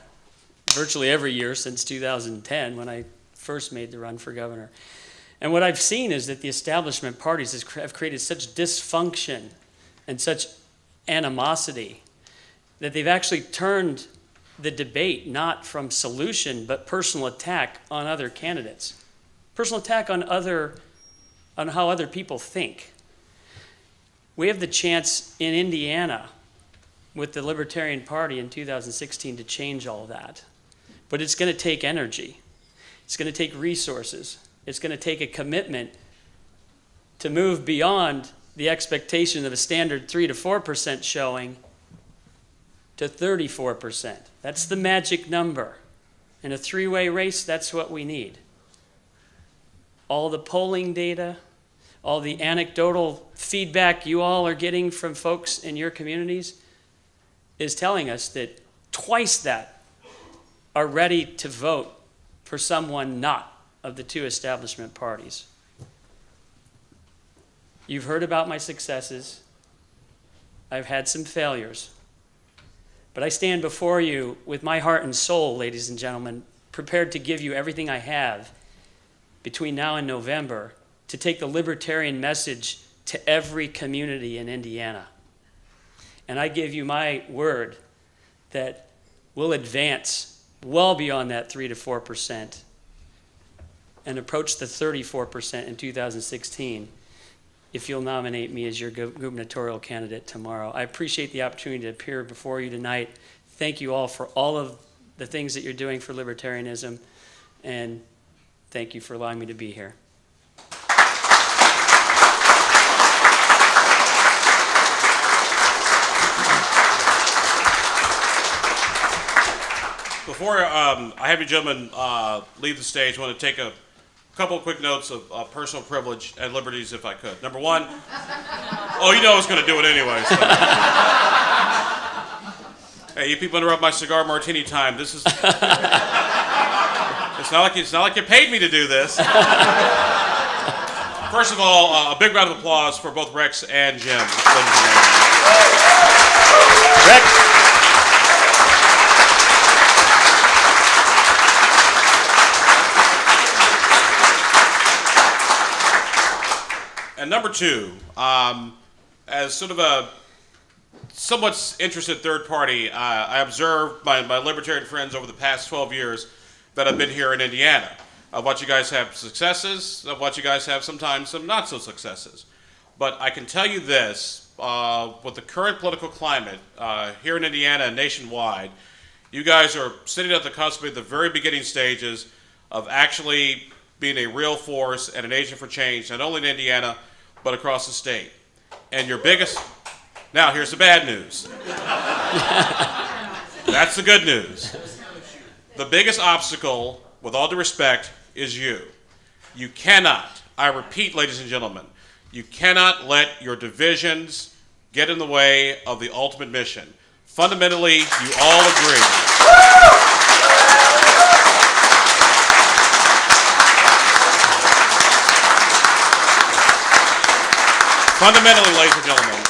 virtually every year since 2010 when I first made the run for governor. And what I've seen is that the establishment parties have created such dysfunction and such animosity that they've actually turned the debate not from solution but personal attack on other candidates. Personal attack on how other people think. We have the chance in Indiana with the Libertarian Party in 2016 to change all that. But it's going to take energy. It's going to take resources. It's going to take a commitment to move beyond the expectation of a standard 3 to 4% showing to 34%. That's the magic number. In a three-way race, that's what we need. All the polling data, all the anecdotal feedback you all are getting from folks in your communities is telling us that twice that are ready to vote for someone not of the two establishment parties. You've heard about my successes. I've had some failures. But I stand before you with my heart and soul, ladies and gentlemen, prepared to give you everything I have between now and November to take the libertarian message to every community in Indiana. And I give you my word that we'll advance well beyond that 3 to 4% and approach the 34% in 2016 if you'll nominate me as your gubernatorial candidate tomorrow. I appreciate the opportunity to appear before you tonight. Thank you all for all of the things that you're doing for libertarianism, and thank you for allowing me to be here. Before I have you gentlemen leave the stage, I want to take a couple of quick notes of personal privilege and liberties, if I could. Number one, oh, you know I was going to do it anyway. So. Hey, you people interrupt my cigar martini time. This is. It's not like you paid me to do this. First of all, a big round of applause for both Rex and Jim. Rex. And number two, as sort of a somewhat interested third party, I observed my libertarian friends over the past 12 years that I've been here in Indiana. I've watched you guys have successes. I've watched you guys have sometimes some not so successes. But I can tell you this, with the current political climate here in Indiana and nationwide, you guys are sitting at the cusp of the very beginning stages of actually being a real force and an agent for change, not only in Indiana, but across the state. And your biggest, now here's the bad news. That's the good news. The biggest obstacle, with all due respect, is you. You cannot, I repeat, ladies and gentlemen, you cannot let your divisions get in the way of the ultimate mission. Fundamentally, you all agree. Fundamentally, ladies and gentlemen,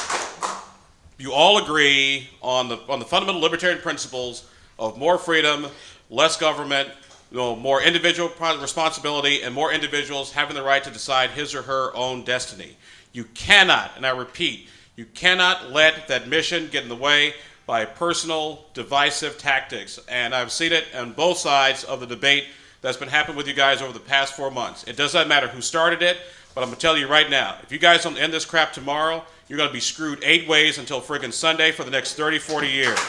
you all agree on the fundamental libertarian principles of more freedom, less government, more individual responsibility, and more individuals having the right to decide his or her own destiny. You cannot, and I repeat, you cannot let that mission get in the way by personal, divisive tactics. And I've seen it on both sides of the debate that's been happening with you guys over the past 4 months. It does not matter who started it. But I'm going to tell you right now, if you guys don't end this crap tomorrow, you're going to be screwed 8 ways until friggin' Sunday for the next 30, 40 years.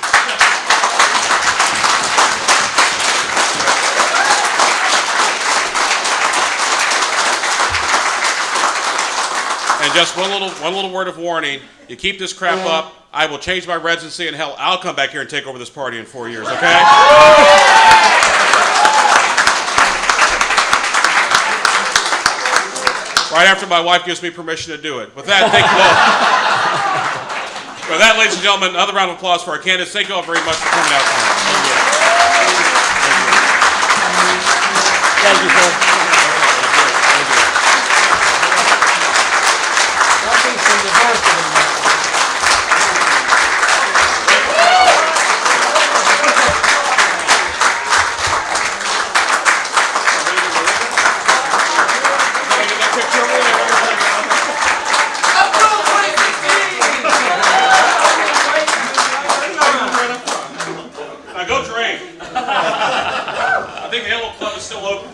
And And just one little word of warning: you keep this crap up, I will change my residency, and hell, I'll come back here and take over this party in 4 years. Okay? Right after my wife gives me permission to do it. With that, thank you all. With that, ladies and gentlemen, another round of applause for our candidates. Thank you all very much for coming out tonight. Thank you, sir. Now go drink. I think the Yellow Club is still open.